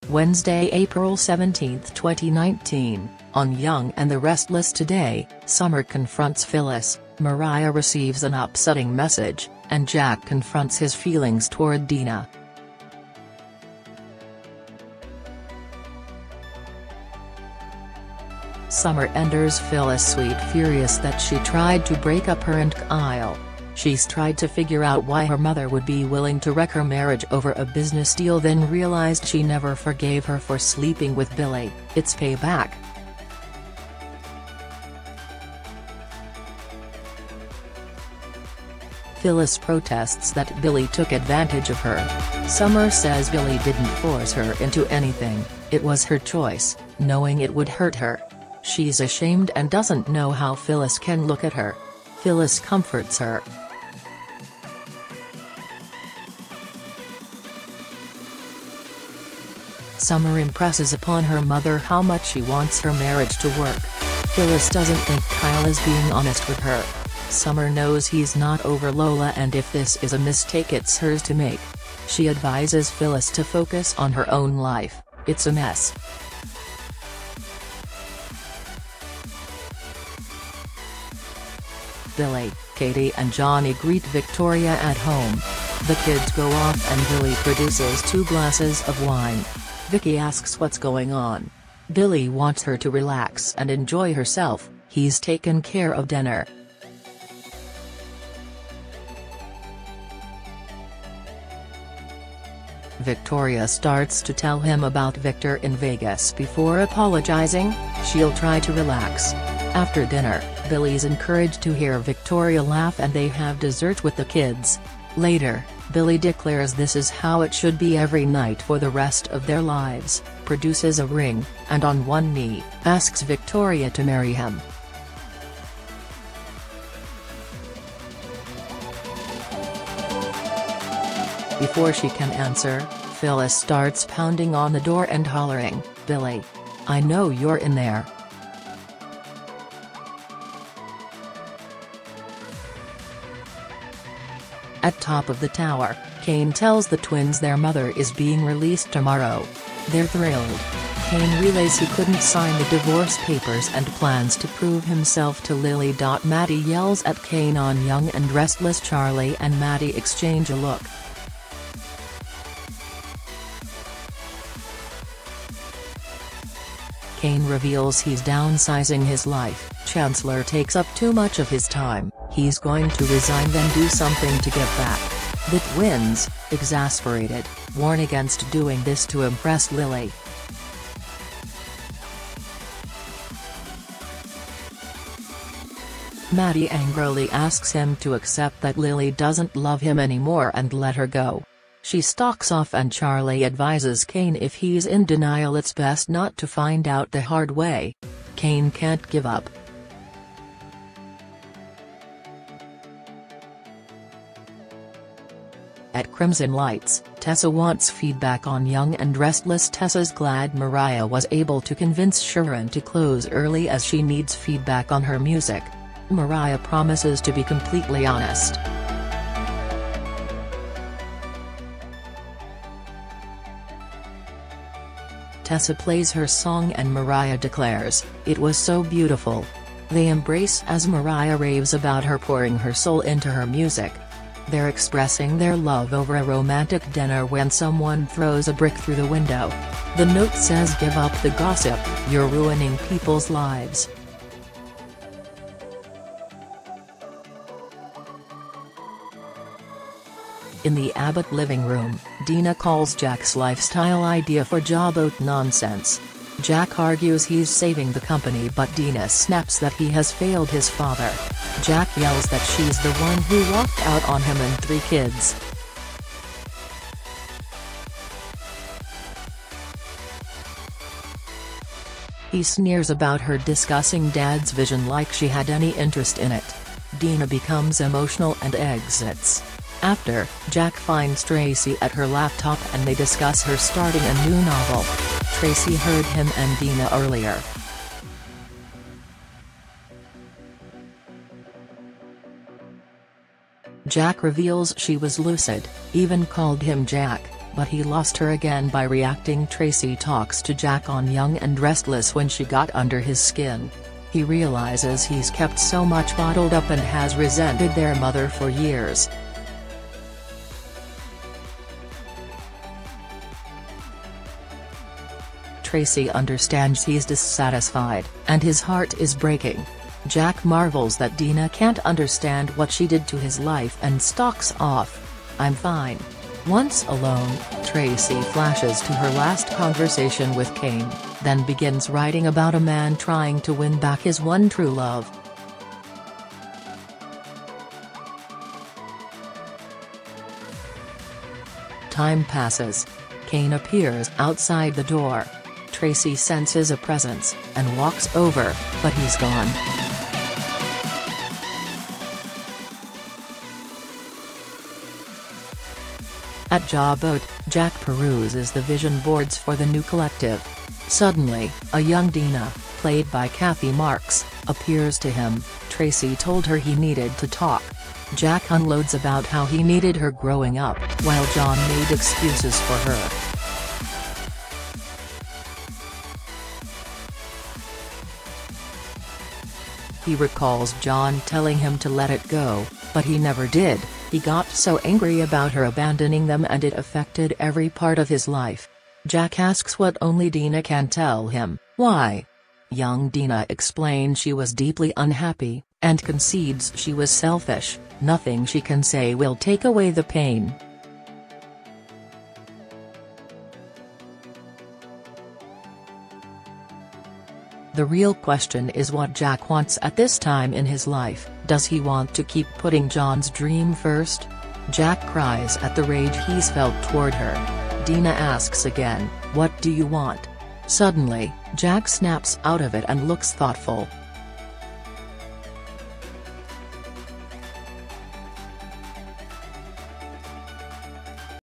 Wednesday, April 17, 2019, on Young and the Restless Today, Summer confronts Phyllis, Mariah receives an upsetting message, and Jack confronts his feelings toward Dina. Summer enters Phyllis' suite furious that she tried to break up her and Kyle. She's tried to figure out why her mother would be willing to wreck her marriage over a business deal, then realized she never forgave her for sleeping with Billy. It's payback. Phyllis protests that Billy took advantage of her. Summer says Billy didn't force her into anything, it was her choice, knowing it would hurt her. She's ashamed and doesn't know how Phyllis can look at her. Phyllis comforts her. Summer impresses upon her mother how much she wants her marriage to work. Phyllis doesn't think Kyle is being honest with her. Summer knows he's not over Lola, and if this is a mistake it's hers to make. She advises Phyllis to focus on her own life, it's a mess. Billy, Katie and Johnny greet Victoria at home. The kids go off and Billy produces 2 glasses of wine. Vicky asks what's going on. Billy wants her to relax and enjoy herself, he's taken care of dinner. Victoria starts to tell him about Victor in Vegas before apologizing. She'll try to relax. After dinner, Billy's encouraged to hear Victoria laugh and they have dessert with the kids. Later, Billy declares this is how it should be every night for the rest of their lives, produces a ring, and on one knee, asks Victoria to marry him. Before she can answer, Phyllis starts pounding on the door and hollering, "Billy! I know you're in there." At top of the tower, Kane tells the twins their mother is being released tomorrow. They're thrilled. Kane relays he couldn't sign the divorce papers and plans to prove himself to Lily. Maddie yells at Kane on Young and Restless. Charlie and Maddie exchange a look. Kane reveals he's downsizing his life. Chancellor takes up too much of his time, he's going to resign then do something to give back. The twins, exasperated, warn against doing this to impress Lily. Maddie angrily asks him to accept that Lily doesn't love him anymore and let her go. She stalks off and Charlie advises Kane if he's in denial it's best not to find out the hard way. Kane can't give up. At Crimson Lights, Tessa wants feedback on Young and Restless. Tessa's glad Mariah was able to convince Sharon to close early as she needs feedback on her music. Mariah promises to be completely honest. Tessa plays her song and Mariah declares, "It was so beautiful." They embrace as Mariah raves about her pouring her soul into her music. They're expressing their love over a romantic dinner when someone throws a brick through the window. The note says, "Give up the gossip, you're ruining people's lives." In the Abbott living room, Dina calls Jack's lifestyle idea for job nonsense. Jack argues he's saving the company but Dina snaps that he has failed his father. Jack yells that she's the one who walked out on him and 3 kids. He sneers about her discussing Dad's vision like she had any interest in it. Dina becomes emotional and exits. After, Jack finds Tracy at her laptop and they discuss her starting a new novel. Tracy heard him and Dina earlier. Jack reveals she was lucid, even called him Jack, but he lost her again by reacting. Tracy talks to Jack on Young and Restless when she got under his skin. He realizes he's kept so much bottled up and has resented their mother for years. Tracy understands he's dissatisfied, and his heart is breaking. Jack marvels that Dina can't understand what she did to his life and stalks off. "I'm fine." Once alone, Tracy flashes to her last conversation with Kane, then begins writing about a man trying to win back his one true love. Time passes. Kane appears outside the door. Tracy senses a presence, and walks over, but he's gone. At Jawboat, Jack peruses the vision boards for the new collective. Suddenly, a young Dina, played by Kathy Marks, appears to him. Tracy told her he needed to talk. Jack unloads about how he needed her growing up, while John made excuses for her. He recalls John telling him to let it go, but he never did. He got so angry about her abandoning them and it affected every part of his life. Jack asks what only Dina can tell him, why. Young Dina explains she was deeply unhappy, and concedes she was selfish. Nothing she can say will take away the pain. The real question is what Jack wants at this time in his life. Does he want to keep putting John's dream first? Jack cries at the rage he's felt toward her. Dina asks again, "What do you want?" Suddenly, Jack snaps out of it and looks thoughtful.